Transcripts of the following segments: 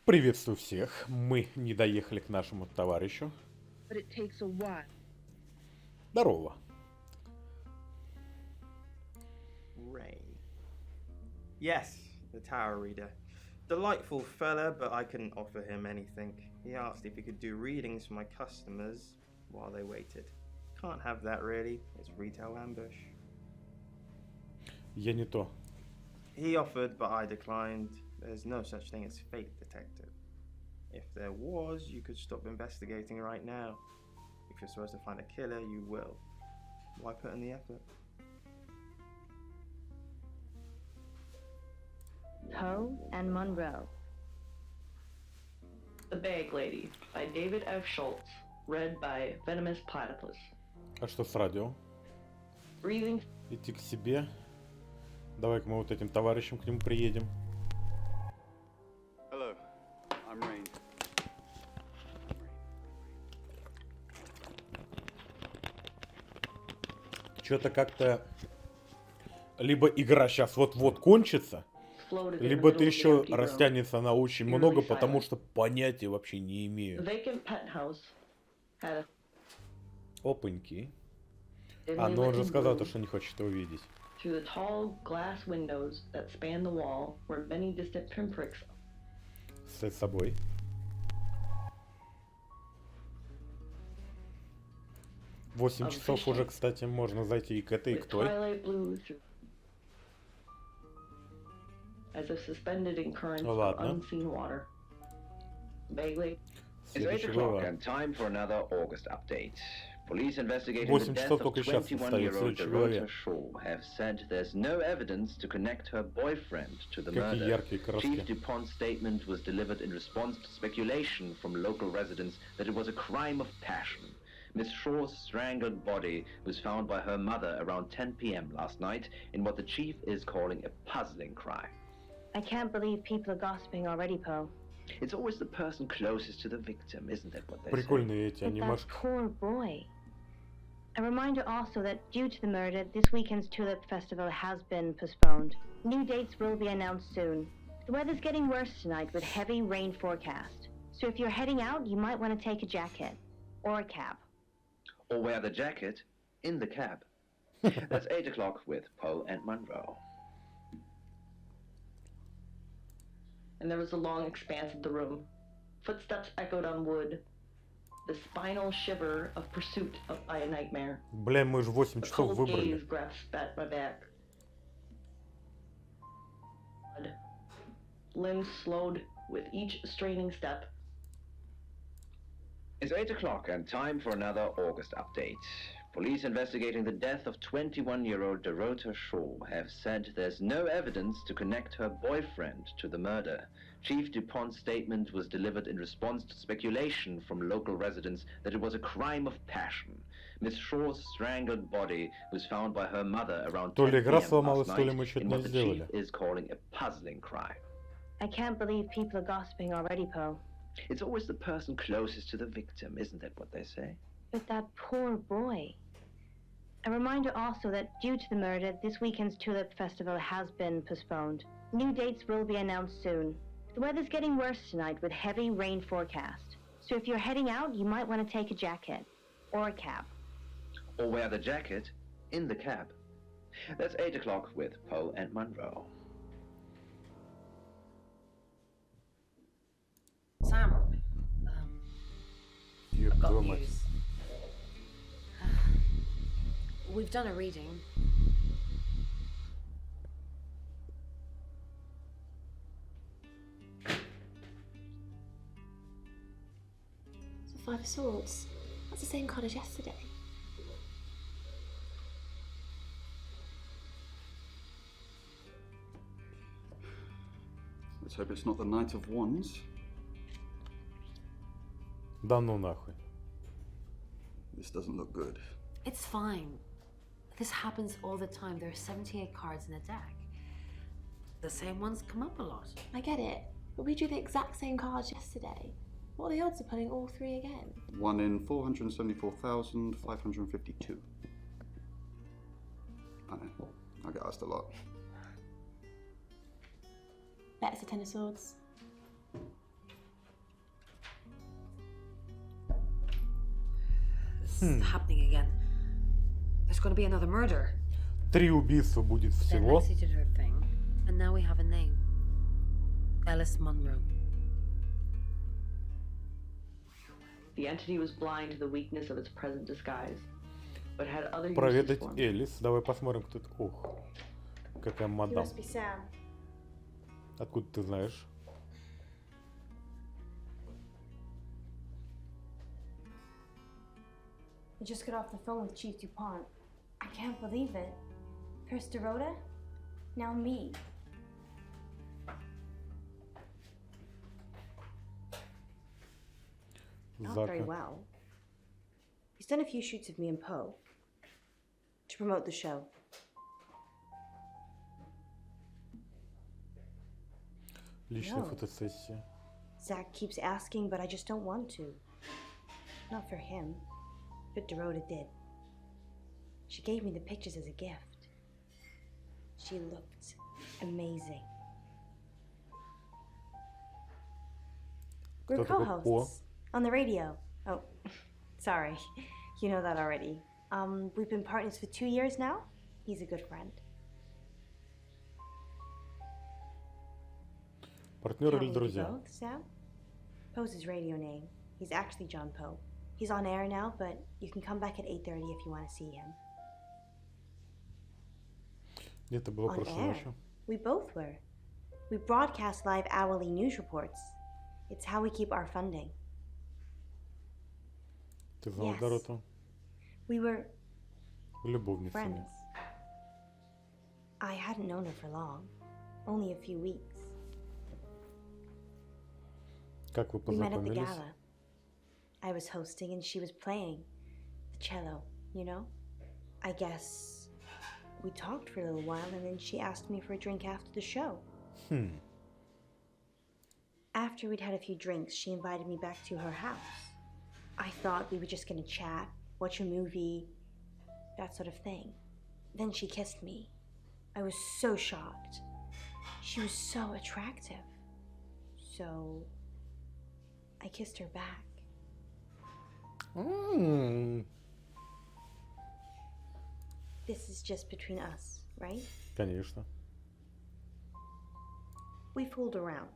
Приветствую всех. Мы не доехали к нашему товарищу. Здорово. Ray. Yes, the tower reader. Delightful fella, but I couldn't offer him anything. He asked if he could do readings for my customers while they waited. Can't have that really. It's retail ambush. Я не то. He offered, but I declined. There's no such thing as fate detective. If there was, you could stop investigating right now. If you're supposed to find a killer, you will. Why put in the effort? Poe and Monroe. The Bag Lady by David F. Schultz. Read by Venomous Platypus. А что с радио? Breathing. Идти к себе. Давай-ка мы вот этим товарищем к нему приедем. Hello, I'm Rain. Что-то как-то... Либо игра сейчас вот-вот кончится, либо это еще растянется на очень много, потому что понятия вообще не имею. Опаньки. А, ну он же сказал, то, что не хочет его видеть. С собой. В 8 часов уже, кстати, можно зайти и к этой, и к той. Ну ладно. Следующий глава. 8 часов только сейчас стоит в следующей главе. Какие яркие краски. Chief DuPont's statement was delivered in response to speculation from local residents that it was a crime of passion. Miss Shaw's strangled body was found by her mother around 10 p.m. last night in what the chief is calling a puzzling crime. I can't believe people are gossiping already, Poe. It's always the person closest to the victim, isn't it what they Прикольные эти But that анимашки. poor boy. A reminder also that due to the murder, this weekend's Tulip Festival has been postponed. New dates will be announced soon. The weather's getting worse tonight with heavy rain forecast. So if you're heading out, you might want to take a jacket. Or a cab. Or wear the jacket in the cab. That's 8 o'clock with Poe and Monroe. And there was a long expanse of the room. Footsteps echoed on wood. The spinal shiver of pursuit by a nightmare. Бля, мы же 8 A часов cold выбрали. gaze grasped at my back. Limbs slowed with each straining step. It's 8 o'clock and time for another August update. Police investigating the death of 21-year-old Dorota Shaw have said there's no evidence to connect her boyfriend to the murder. Chief DuPont's statement was delivered in response to speculation from local residents that it was a crime of passion. Miss Shaw's strangled body was found by her mother around 10 p.m. last night in what the chief is calling a puzzling crime. I can't believe people are gossiping already, Poe. It's always the person closest to the victim, isn't that what they say? But that poor boy. A reminder also that due to the murder, this weekend's Tulip Festival has been postponed. New dates will be announced soon. The weather's getting worse tonight with heavy rain forecast. So if you're heading out, you might want to take a jacket. Or a cab. Or wear the jacket in the cab. That's 8 o'clock with Poe and Monroe. Sam, I've got Ёб-твою-мать. news. We've done a reading. It's the Five of Swords. That's the same card as yesterday. Let's hope it's not the Knight of Wands. Да ну нахуй. This doesn't look good. It's fine. This happens all the time. There are 78 cards in a deck. The same ones come up a lot. I get it, but we drew the exact same cards yesterday. What are the odds of pulling all three again? 1 in 474,552. I know, I get asked a lot. Bet it's a Ten of Swords. it's happening again. There's going to be another murder. 3 убийства будет Then всего. Lexi did her thing, and now we have a name. Alice Munro. The entity was blind to the weakness of its present disguise, but had other uses Проведать for him. Элис. Давай посмотрим, кто это. Ох, какая He мадам. must be Sam. Откуда ты знаешь? I just got off the phone with Chief DuPont. I can't believe it. First Dorota, now me. Not very Зака. well. He's done a few shoots of me and Poe to promote the show. Личная No. фотосессия. Zach keeps asking, but I just don't want to. Not for him, but Dorota did. She gave me the pictures as a gift. She looked amazing. We're Кто такой co-hosts on the radio. Oh, sorry. You know that already. We've been partners for 2 years now. He's a good friend. Партнеры Can't или we do друзья? both, Sam? Poe's his radio name. He's actually John Poe. He's on air now, but you can come back at 8:30 if you want to see him. Нет, это было On прошлой air. ночью. We both were. We broadcast live hourly news reports. It's how we keep our funding. Ты знал Yes. Дороту? We were Любовницами. friends. I hadn't known her for long. Only a few weeks. Как вы We met at the познакомились? gala. I was hosting and she was playing the cello, you know? I guess we talked for a little while and then she asked me for a drink after the show. After we'd had a few drinks, she invited me back to her house. I thought we were just gonna chat, watch a movie, that sort of thing. Then she kissed me. I was so shocked. She was so attractive. So I kissed her back. This is just between us, right? Конечно. We fooled around.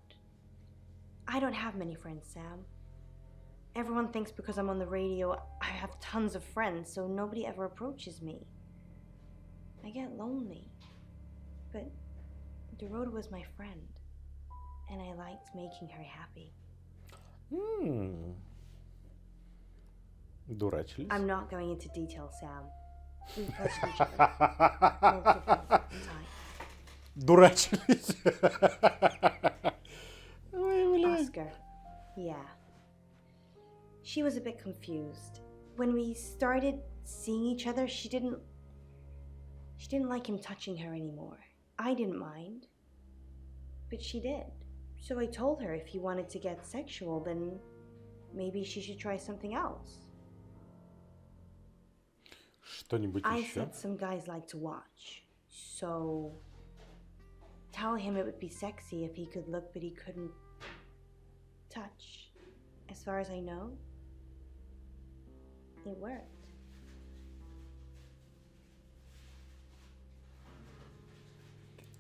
I don't have many friends, Sam. Everyone thinks because I'm on the radio, I have tons of friends, so nobody ever approaches me. I get lonely. But Dorota was my friend, and I liked making her happy. Дурачились? I'm not going into detail, Sam. We pleasured each other multiple times. Дурачились. Ой, блядь. Oscar. Yeah. She was a bit confused. When we started seeing each other, she didn't like him touching her anymore. I didn't mind. But she did. So I told her if he wanted to get sexual, then maybe she should try something else. Что-нибудь I еще? said some guys like to watch. So tell him it would be sexy if he could look but he couldn't touch. As far as I know, it worked.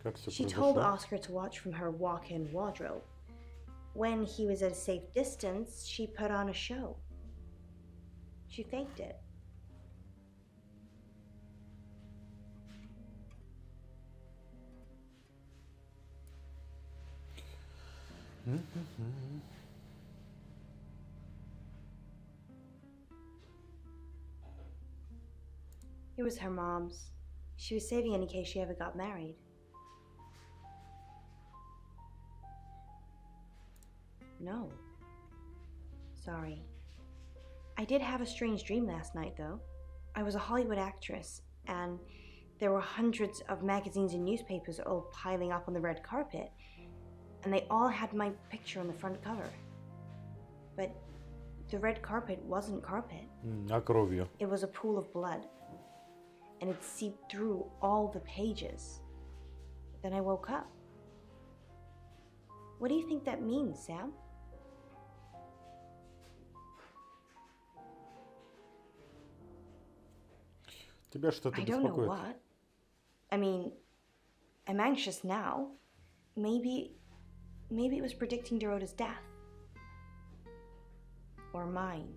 Как все She told произошло? Oscar to watch from her walk-in wardrobe. When he was at a safe distance, she put on a show. She faked it. It was her mom's. She was saving it in case she ever got married. No. Sorry. I did have a strange dream last night, though. I was a Hollywood actress, and there were hundreds of magazines and newspapers all piling up on the red carpet, and they all had my picture on the front cover. But the red carpet wasn't carpet. А кровью? It was a pool of blood, and it seeped through all the pages. Then I woke up. What do you think that means, Sam? Тебя что-то I don't know беспокоит? what. I mean, I'm anxious now. Maybe it was predicting Dorota's death. Or mine.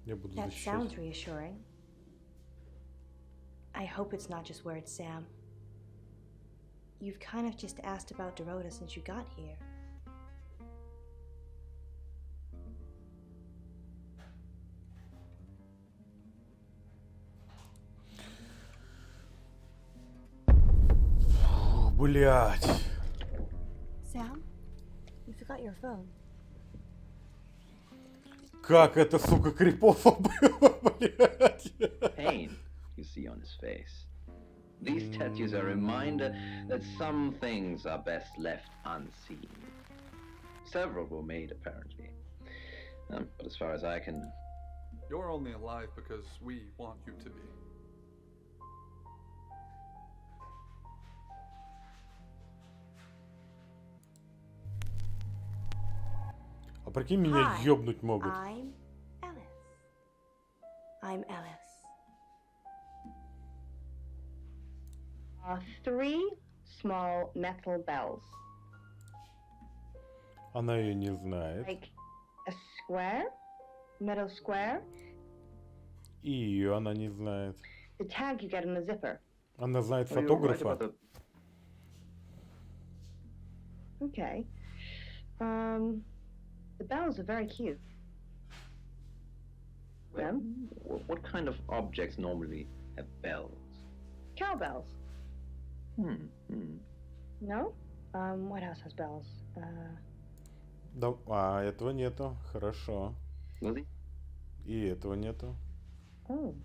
Я буду That защищать. sounds reassuring. I hope it's not just word Sam. You've kind of just asked about Dorota since you got here. Блять. Sam, you forgot your phone. Как это, сука, крипово было, блять. Pain you see on his face. These tattoos are a reminder that some things are best left unseen. Several were made, apparently. But as far as I can... You're only alive because we want you to be. А прикинь, меня Hi, ёбнуть могут. I'm Ellis. I'm Ellis. 3 small metal bells. Она ее не знает. Like a square? Metal square? И ее она не знает. The tag you get in the zipper. Она знает Oh, you're right фотографа. about the... Okay. The bells are very cute. Them? What kind of objects normally have bells? Cowbells. Hmm. No? What else has bells? Да, а этого нету. Хорошо. Lily? И этого нету. Oh.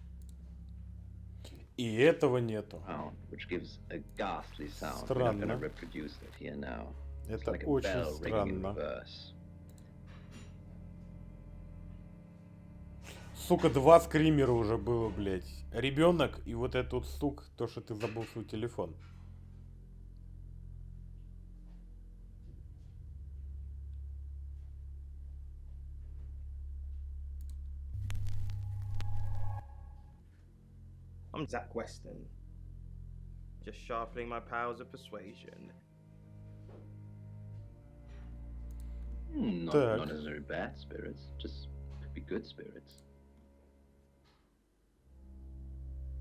И этого нету. Sound, which gives a ghastly sound. We're not Странно. going to reproduce it here now. It's Это like a очень bell ringing in странно. reverse. Сука, 2 скримера уже было, блядь. Ребенок и вот этот вот стук, то, что ты забыл свой телефон. I'm Zach Weston. Just sharpening my powers of persuasion. Not Так. necessarily bad spirits, just could be good spirits.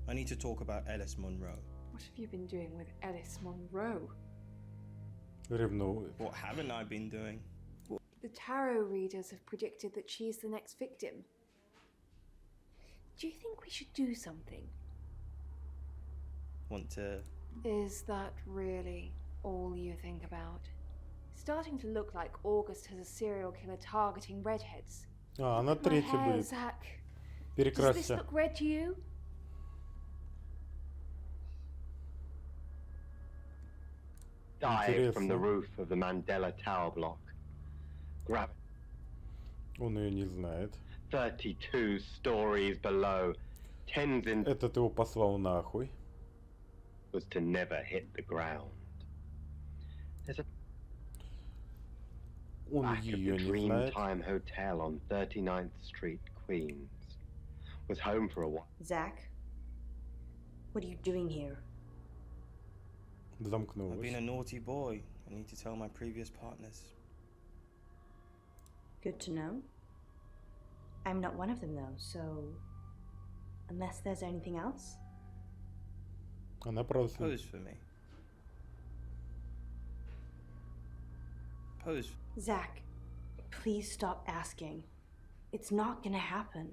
I need to talk about Ellis Monroe. What have you been doing with Ellis Monroe? Ревнует. What haven't I been doing? The tarot readers have predicted that she is the next victim. Do you think we should do something? Want to... Is that really all you think about? It's starting to look like August has a serial killer targeting redheads. А, она My третья hair, будет. Zach. Does this Перекрасься. look red to you? Dive from the Интересно. roof of the Mandela Tower block. Gravity Он ее не знает. 32 stories below. Tens in Этот его послал нахуй. was to never hit the ground. There's a Он back of ее the не знает. Dreamtime Hotel on 39th Street, Queens. Was home for a while. Zach, what are you doing here? I've been a Замкнулась. naughty boy. I need to tell my previous partners. Good to know. I'm not one of them though, so unless there's anything else. Она просто... Pose for me. Pose. Zach, please stop asking. It's not gonna happen.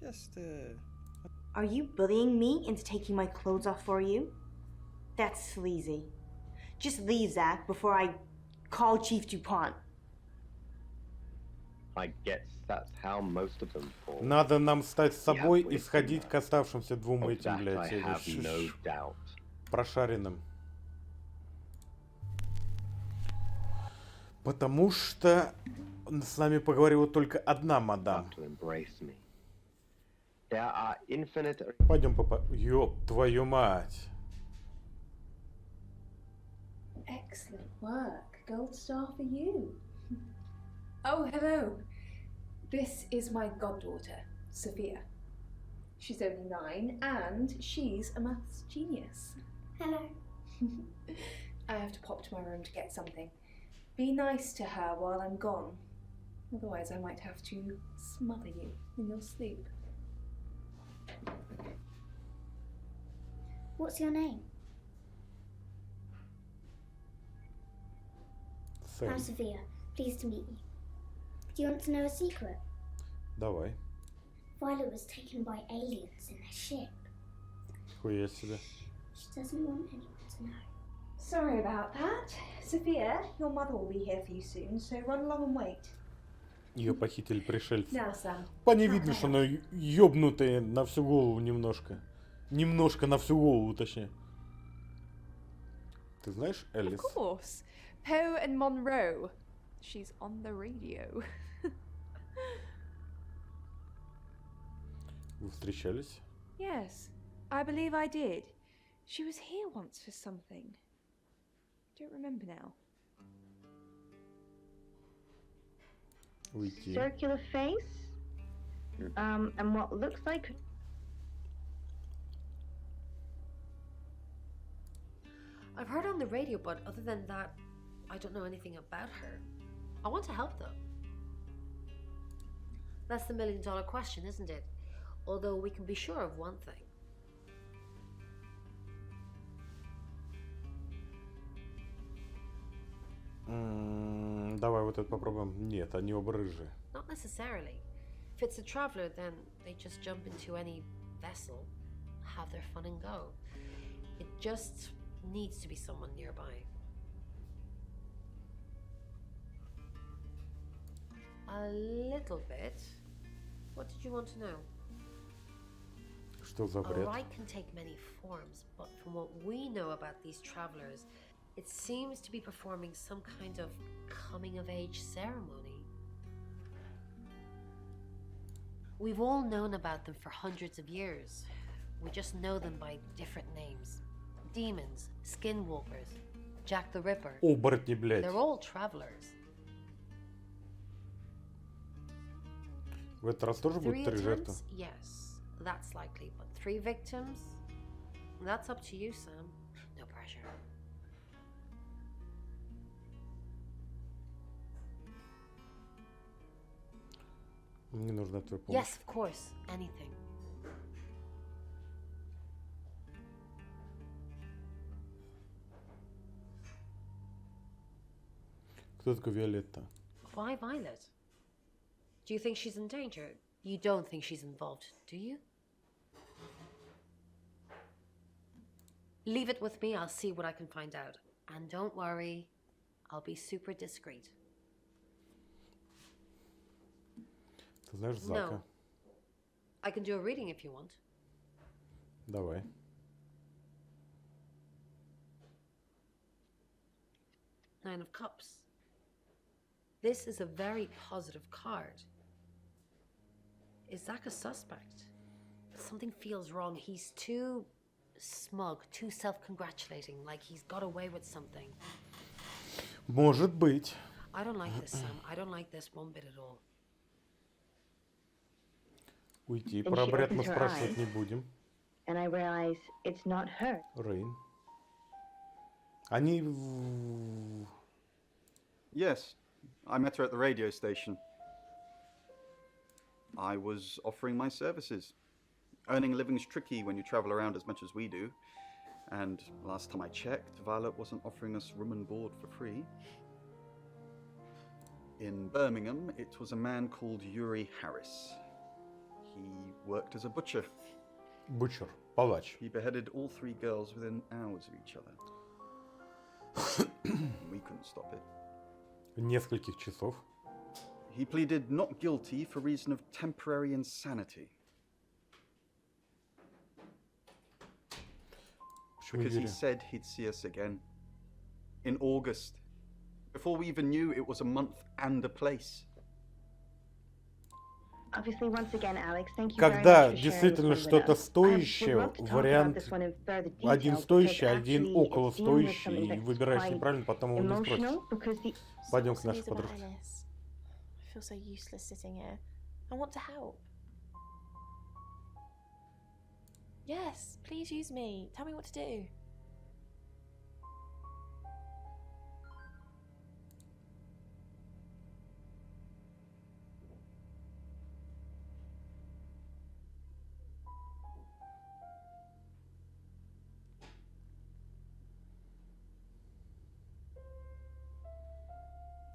Just, Are you bullying me into taking my clothes off for you? That's sleazy. Just leave, Zach, before I call Chief DuPont. I guess that's how most of them fall. Надо нам стать собой и with сходить them. к оставшимся двум Of этим, that блядь, I have no doubt. прошаренным. Потому что с нами поговорила только одна мадам. To embrace me. There are infinite. Пойдем, папа. Ёб твою мать. Excellent work. Gold star for you. Oh, hello. This is my goddaughter, Sophia. She's only 9 and she's a maths genius. Hello. I have to pop to my room to get something. Be nice to her while I'm gone. Otherwise I might have to smother you in your sleep. What's your name? I'm Sophia. Pleased to meet you. Do you want to know a secret? Давай. Violet was taken by aliens in their ship. Хуя себе. She doesn't want anyone to know. Sorry about that. Sophia, your mother will be here for you soon, so run along and wait. Ее похитили пришельцы. Now, Sam. По ней видно, что она ёбнутая на всю голову немножко. Немножко на всю голову, точнее. Ты знаешь, Элис? Of course. Poe and Monroe. She's on the radio. Вы встречались? Yes, I believe I did. She was here once for something. Don't remember now. Уйти. Circular face? And what looks like... I've heard on the radio, but other than that, I don't know anything about her. I want to help them. That's the $1 million question, isn't it? Although we can be sure of one thing. Давай вот это попробуем. Нет, они оба рыжие. Not necessarily. If it's a traveler, then they just jump into any vessel, have their fun and go. It just needs to be someone nearby. A little bit. What did you want to know? Что за бред? A rite can take many forms, but from what we know about these travelers, it seems to be performing some kind of coming-of-age ceremony. We've all known about them for hundreds of years. We just know them by different names. Demons, skinwalkers, Jack the Ripper. Оборотни, блядь. They're all travelers. В этот раз тоже будет 3 жертвы? Yes, that's likely, but 3 victims? That's up to you, Sam. No pressure. Мне нужна твоя помощь. Yes, of course. Anything. Кто такой Виолетта? Why Violet? Do you think she's in danger? You don't think she's involved, do you? Leave it with me, I'll see what I can find out. And don't worry, I'll be super discreet. Ты знаешь Зака? No. I can do a reading if you want. Давай. Nine of Cups. This is a very positive card. Is Zach a suspect? Something feels wrong. He's too smug, too self-congratulating, like he's got away with something. Может быть. I don't like this, Sam. I don't like this one bit at all. Уйти. Про обряд мы спрашивать не будем. And I realize it's not her. Рейн. Они... Yes, I met her at the radio station. I was offering my services. Earning a living's tricky when you travel around as much as we do. And last time I checked, Violet wasn't offering us room and board for free. In Birmingham, it was a man called Yuri Harris. He worked as a butcher. Butcher, палач. He beheaded all 3 girls within hours of each other. We couldn't stop it. Нескольких часов. He pleaded not guilty for reason of temporary insanity. Because he said he'd see us again. In August. Before we even knew it was a month and a place. Obviously, once again, Alex, thank you Когда very much for действительно sharing что-то this стоящее, one with us. вариант This one in further detail, один стоящий, because один actually около it's dealing with стоящий, something и that's выбираешь quite неправильно, потом он не спросит. emotional, because the... Пойдем к нашей подружке. I feel so useless sitting here. I want to help. Yes, please use me. Tell me what to do.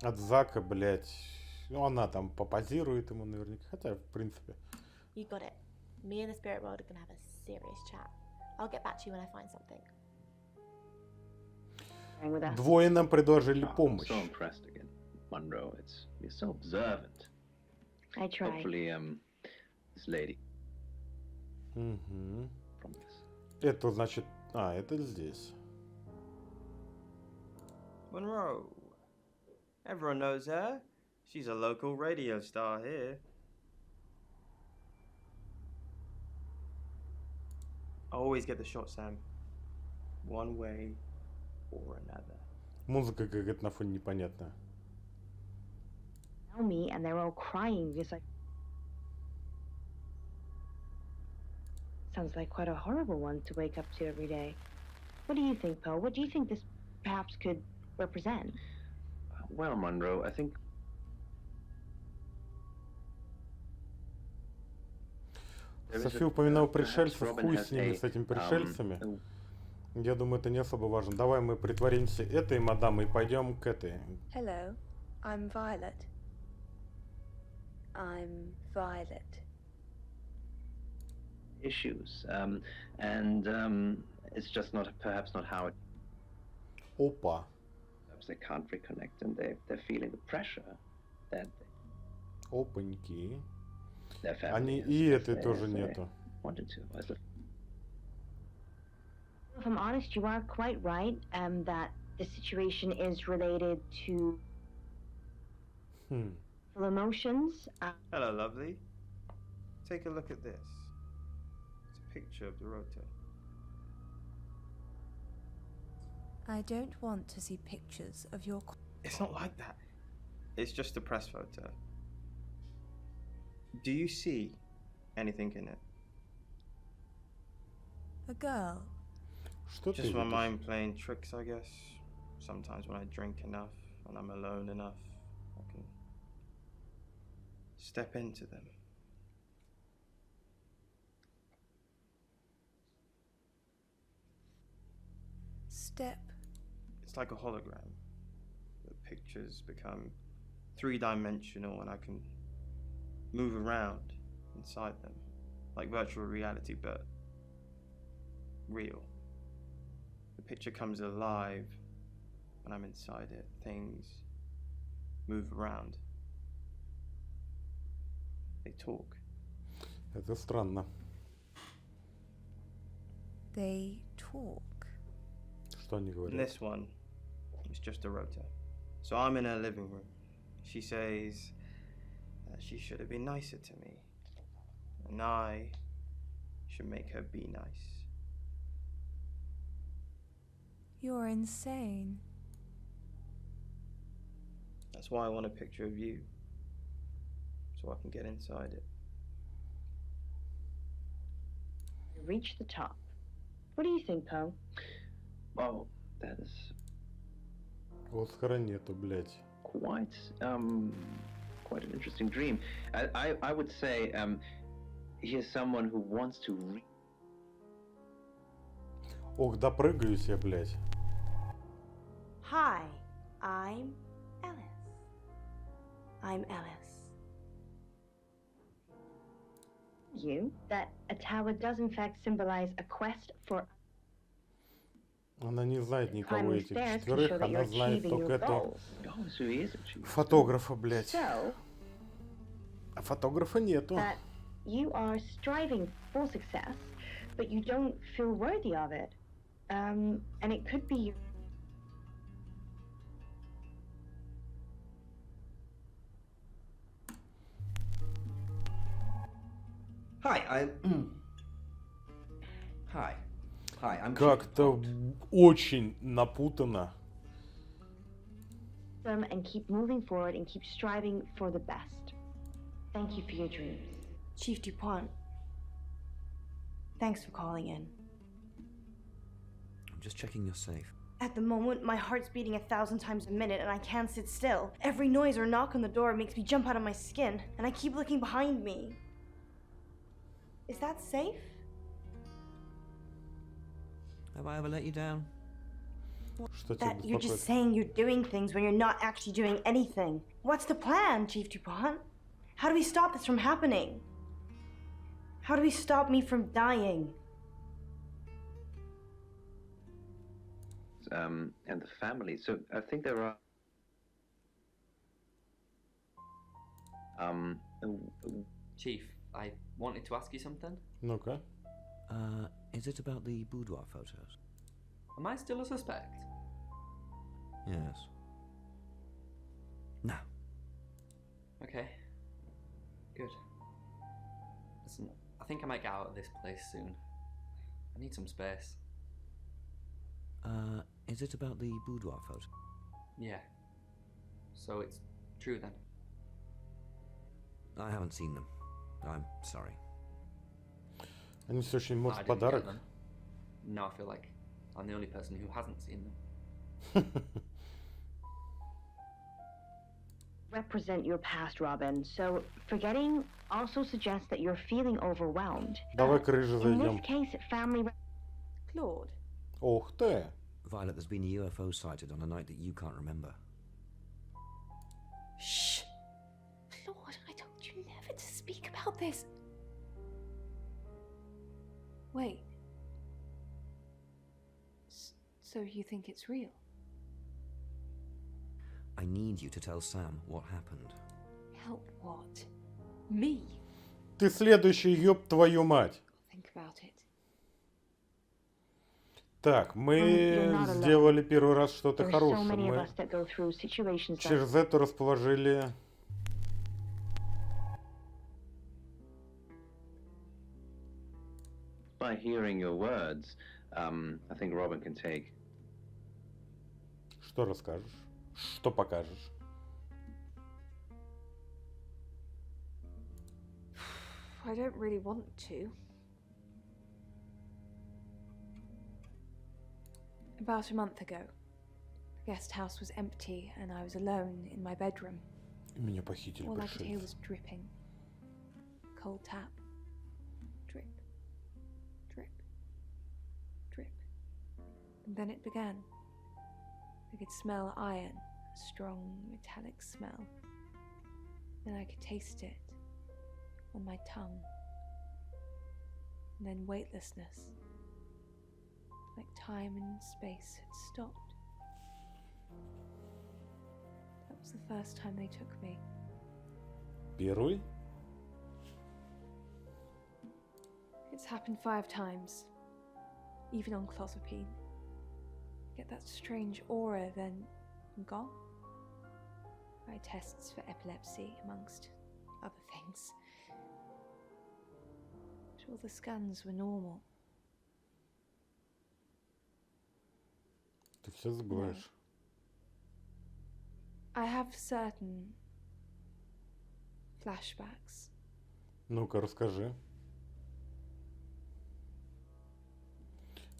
От Зака, блядь. Ну, она там попозирует ему наверняка. Хотя, в принципе. You got it. Me and the spirit world are gonna have a serious chat. I'll get back to you when I find something. Двое нам предложили помощь. So impressed again, Monroe. You're so observant. I try. Hopefully, this lady. Угу. Promise. Это значит... А, это здесь. Monroe. Everyone knows her. She's a local radio star here. I always get the shot, Sam. One way or another. Музыка какая-то на фоне непонятная. Tell me, and they're all crying because I. Sounds like quite a horrible one to wake up to every day. What do you think, Poe? What do you think this perhaps could represent? Well, Monroe, I think. София упоминал пришельцев, хуй с ними, с этими пришельцами. Я думаю, это не особо важно. Давай мы притворимся этой мадамой и пойдем к этой. Hello, I'm Violet. I'm Violet. Issues, and it's just perhaps not how it. Опа. Perhaps they can't reconnect, and they're feeling the pressure that. Опаньки. Their family Они is, и as этой they- тоже as they нету. wanted to. If I'm honest, you are quite right. That the situation is related to full emotions. Hello, lovely. Take a look at this. It's a picture of the rota. I don't want to see pictures of your. It's not like that. It's just a press photo. Do you see anything in it? A girl. Что ты Just my видишь? mind playing tricks, I guess. Sometimes when I drink enough and I'm alone enough, I can step into them. Step. It's like a hologram. The pictures become three-dimensional and I can move around inside them. Like virtual reality, but real. The picture comes alive when I'm inside it. Things move around. They talk. Это странно. They talk. Что они And говорят? this one is just a rota. So I'm in her living room. She says that she should have been nicer to me. And I should make her be nice. You're insane. That's why I want a picture of you. So I can get inside it. Reach the top. What do you think, Poe? Well, that is Оскара нету, блядь. quite quite an interesting dream. I would say here's someone who wants to Ох, допрыгаюсь я, блядь. Hi, I'm Alice. I'm Alice. You that a tower does in fact symbolize a quest for. Она не знает никого Climbing этих stairs can четверых, show that она you're знает achieving только your этого goals. фотографа, блядь. So А фотографа нету. that you are striving for success, but you don't feel worthy of it. And it could be. Hi, Hi. Hi, I'm Как-то очень напутано. them and keep moving forward and keep striving for the best. Thank you for your dreams. Chief DuPont, thanks for calling in. I'm just checking you're safe. At the moment, my heart's beating 1,000 times a minute and I can't sit still. Every noise or knock on the door makes me jump out of my skin, and I keep looking behind me. Is that safe? Have I ever let you down? That you're just saying you're doing things when you're not actually doing anything. What's the plan, Chief DuPont? How do we stop this from happening? How do we stop me from dying? And the family. So I think there are Chief, I wanted to ask you something. Ну-ка. Is it about the boudoir photos? Am I still a suspect? Yes. No. Okay. Good. Listen, I think I might get out of this place soon. I need some space. Is it about the boudoir photo? Yeah. So it's true then? I haven't seen them. I'm sorry. Они все очень, No, I может, didn't get подарок. them. Now I feel like I'm the only person who hasn't seen them. Represent your past, Robin. So forgetting also suggests that you're feeling overwhelmed. Давай-ка рыжий In зайдем. this case, family. Claude. Ух ты. Violet, there's been a UFO sighted on a night that you can't remember. Shh! Claude, I told you never to speak about this. Wait. So you think it's real? I need you to tell Sam what happened. Help what? Me? Ты следующий, ёб твою мать. Think about it. Так, мы сделали первый раз что-то хорошее. Мы через это расположили... By hearing your words, I think Robin can take. Что расскажешь? Что покажешь? I don't really want to. About a month ago, the guest house was empty and I was alone in my bedroom. Меня похитили All I could hear пришельцы. was dripping. Cold tap. Drip. Drip. Drip. And then it began. I could smell iron, a strong metallic smell. Then I could taste it on my tongue. And then weightlessness. Like time and space had stopped. That was the first time they took me. Первый? It's happened 5 times, even on clozapine. Get that strange aura, then gone. Eye tests for epilepsy, amongst other things. But all the scans were normal. Ты все забываешь. I have certain flashbacks. Ну-ка, расскажи.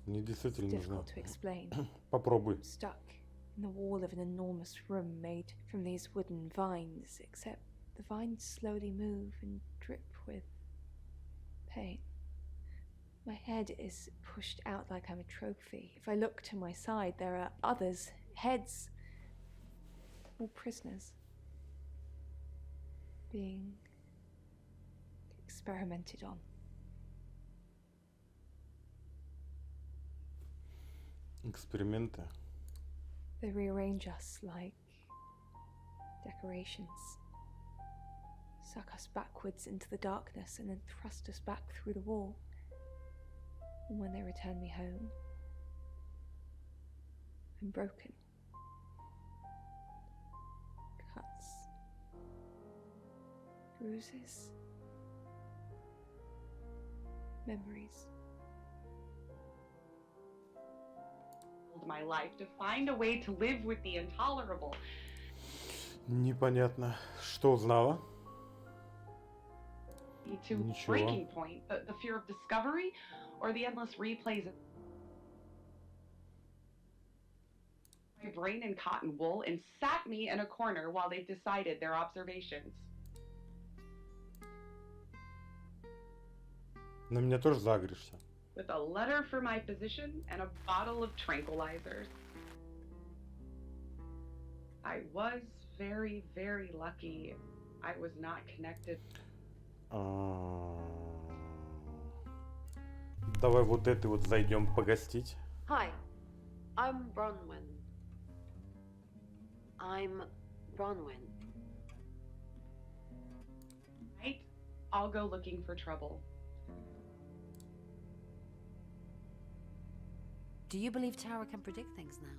Мне действительно нужно. Difficult to explain. Попробуй. I'm stuck in the wall of an enormous room made from these wooden vines, except the vines slowly move and drip with pain. My head is pushed out like I'm a trophy. If I look to my side, there are others, heads, all prisoners, being experimented on. Эксперименты. They rearrange us like decorations, suck us backwards into the darkness and then thrust us back through the wall. And when they return me home, I'm broken. Cuts, bruises, memories. My life to find a way to live with the intolerable. Непонятно, что узнала. To Ничего. breaking point, the fear of discovery, or the endless replays of my brain in cotton wool and sat me in a corner while they decided their observations. На меня тоже загришься. With a letter for my physician and a bottle of tranquilizers. I was very, very lucky I was not connected. Давай вот этой вот зайдем погостить. Hi, I'm Bronwyn. I'm Bronwyn. Right? I'll go looking for trouble. Do you believe Tara can predict things now?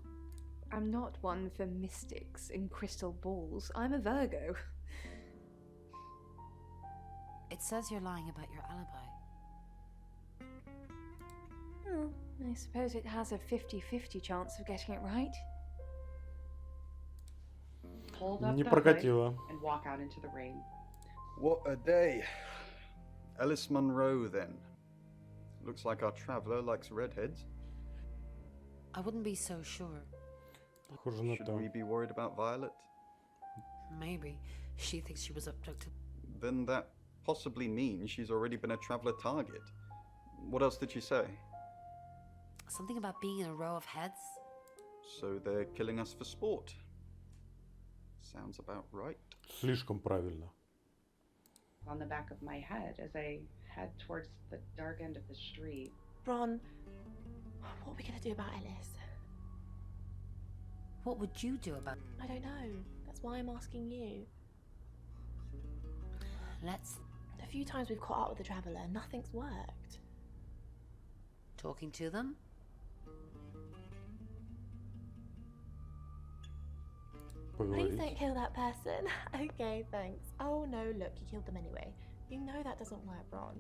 I'm not one for mystics and crystal balls. I'm a Virgo. It says you're lying about your alibi. Oh, I suppose it has a 50-50 chance of getting it right. Hold up Не the прокатило. hood and walk out into the rain. What a day. Alice Munro, then. Looks like our traveller likes redheads. I wouldn't be so sure. Похоже на Should то. we be worried about Violet? Maybe. She thinks she was abducted. Then that possibly means she's already been a traveller target. What else did she say? Something about being in a row of heads? So they're killing us for sport. Sounds about right. Слишком правильно. On the back of my head as I head towards the dark end of the street. Bron, what are we going to do about Ellis? What would you do about I don't know. That's why I'm asking you. Let's... A few times we've caught up with the Traveller, nothing's worked. Talking to them? Please don't kill that person. Okay, thanks. Oh no, look, you killed them anyway. You know that doesn't work, Bron.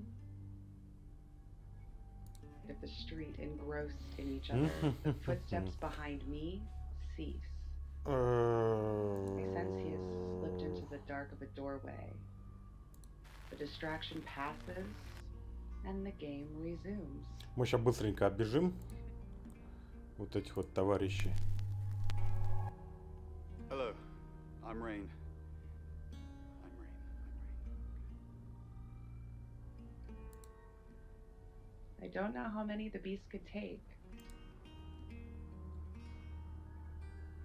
Of the street engrossed in each other, the footsteps behind me cease. I sense he has slipped into the dark of a doorway. The distraction passes, and the game resumes. Мы сейчас быстренько оббежим вот этих вот товарищей. Hello, I'm Rain. I don't know how many the beast could take.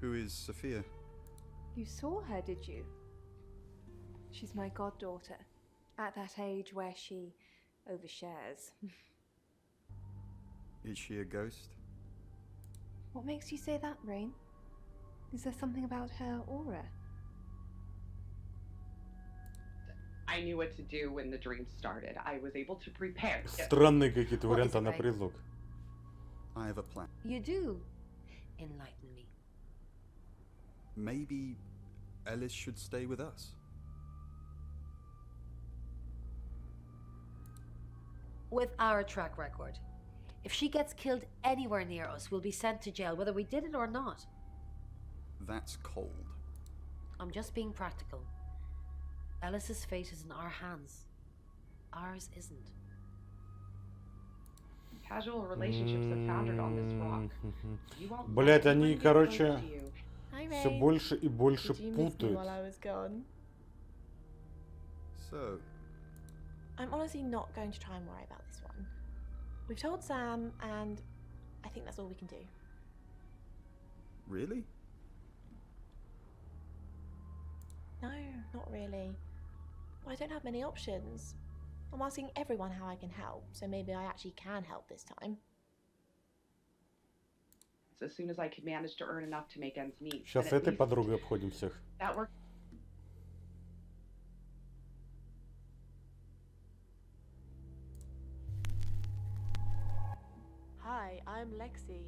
Who is Sophia? You saw her, did you? She's my goddaughter, at that age where she overshares. Is she a ghost? What makes you say that, Rain? Is there something about her aura? I knew what to do when the dream started. I was able to prepare. Странные какие-то варианты на предлог. I have a plan. You do? Enlighten me. Maybe Ellis should stay with us. With our track record. If she gets killed anywhere near us, we'll be sent to jail, whether we did it or not. That's cold. I'm just being practical. Alice's fate is in our hands. Ours isn't. Casual relationships are founded on this rock. You won't Блять, let они, anyone get close короче, to you. все больше и больше Did you miss me путают. while I was gone? So, I'm honestly not going to try and worry about this one. We've told Sam, and I think that's all we can do. really? No, not really. I don't have many options. I'm asking everyone how I can help, so maybe I actually can help this time. So as soon as I could manage to earn enough to make ends meet. Сейчас then at этой least подругой обходим всех. that worked. Hi, I'm Lexi.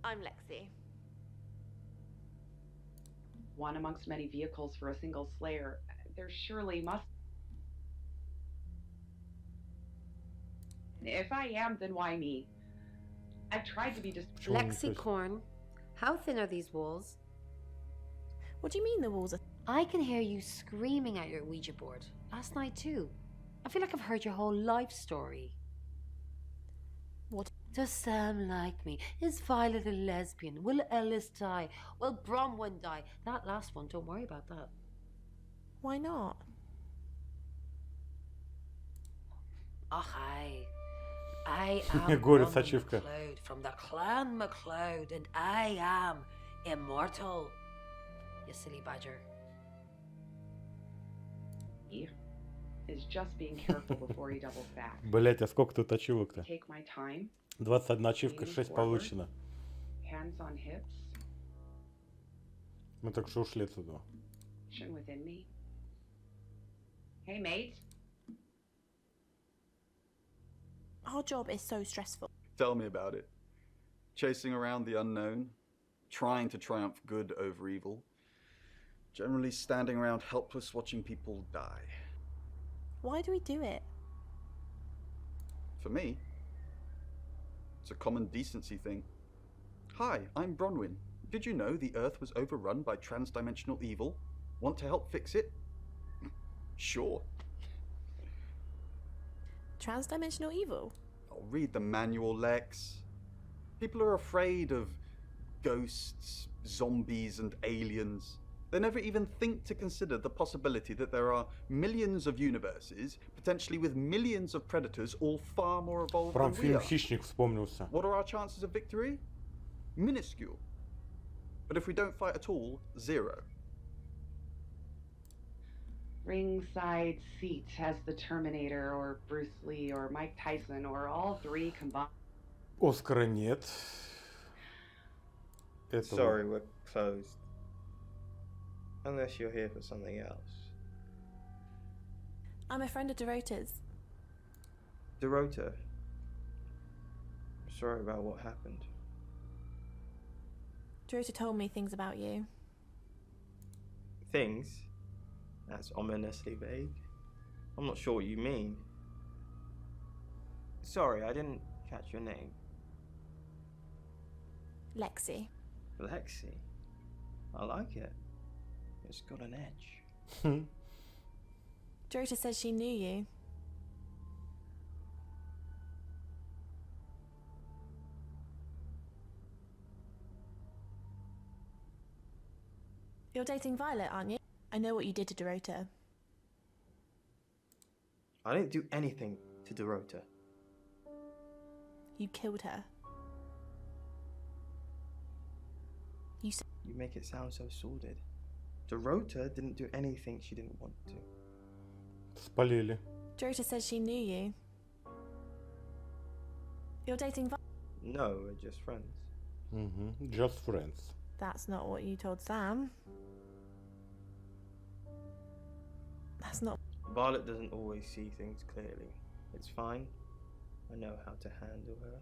I'm Lexi. One amongst many vehicles for a single slayer. There surely must. If I am, then why me? I've tried to be just. Lexicorn, how thin are these walls? What do you mean the walls are... I can hear you screaming at your Ouija board. Last night too. I feel like I've heard your whole life story. What? Does Sam like me? Is Violet a lesbian? Will Ellis die? Will Bronwyn die? That last one, don't worry about that. Why not? Ach, I am Горец, Bronwyn ачивка. MacLeod from the Clan MacLeod, and I am immortal. You silly badger. He is just being careful before he doubles back. Блять, а сколько тут ачивок-то? Take my time. 21 ачивка, 6 получено. Hands on hips. Мы только что ушли отсюда. Chin within me. Hey, mate. Our job is so stressful. Tell me about it. Chasing around the unknown, trying to triumph good over evil, generally standing around helpless watching people die. Why do we do it? For me, it's a common decency thing. Hi, I'm Bronwyn. Did you know the Earth was overrun by trans-dimensional evil? Want to help fix it? Sure. Trans-dimensional evil? I'll read the manual, Lex. People are afraid of ghosts, zombies, and aliens. They never even think to consider the possibility that there are millions of universes, potentially with millions of predators, all far more evolved Прям than we фильм are. «Хищник» вспомнился. What are our chances of victory? Minuscule. But if we don't fight at all, 0. Ringside seat as the Terminator or Bruce Lee or Mike Tyson or all three combined. Оскара нет. Этого. Sorry, we're closed. Unless you're here for something else. I'm a friend of Dorota's. Dorota. Sorry about what happened. Dorota told me things about you. Things? That's ominously vague. I'm not sure what you mean. Sorry, I didn't catch your name. Lexi. Lexi. I like it. It's got an edge. Dorota says she knew you. You're dating Violet, aren't you? I know what you did to Dorota. I didn't do anything to Dorota. You killed her. You said... You make it sound so sordid. Dorota didn't do anything she didn't want to. Спалили. Dorota says she knew you. You're dating Violet? No, we're just friends. Just friends. That's not what you told Sam. That's not... Violet doesn't always see things clearly. It's fine. I know how to handle her.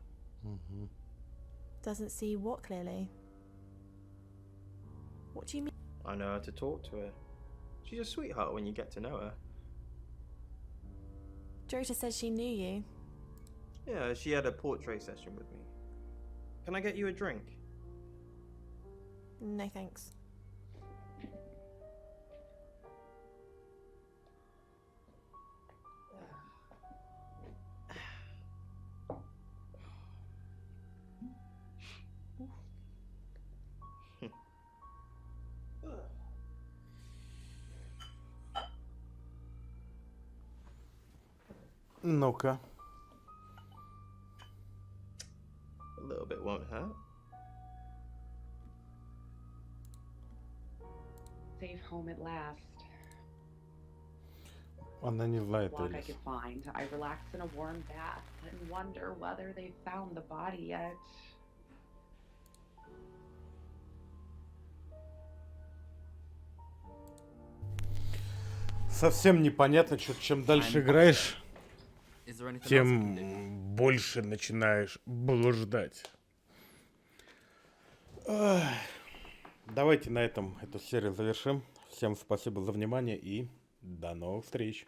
Doesn't see what clearly? What do you mean? I know how to talk to her. She's a sweetheart when you get to know her. Dorota says she knew you. Yeah, she had a portrait session with me. Can I get you a drink? No thanks. Ну-ка. A little bit won't hurt. Safe home at last. Она не знает, Walk I Элис. could find. I relax in a warm bath and wonder whether they've found the body yet. Совсем непонятно, что чем дальше играешь, Is there anything else we can do? тем больше начинаешь блуждать. Ах. Давайте на этом эту серию завершим. Всем спасибо за внимание и до новых встреч.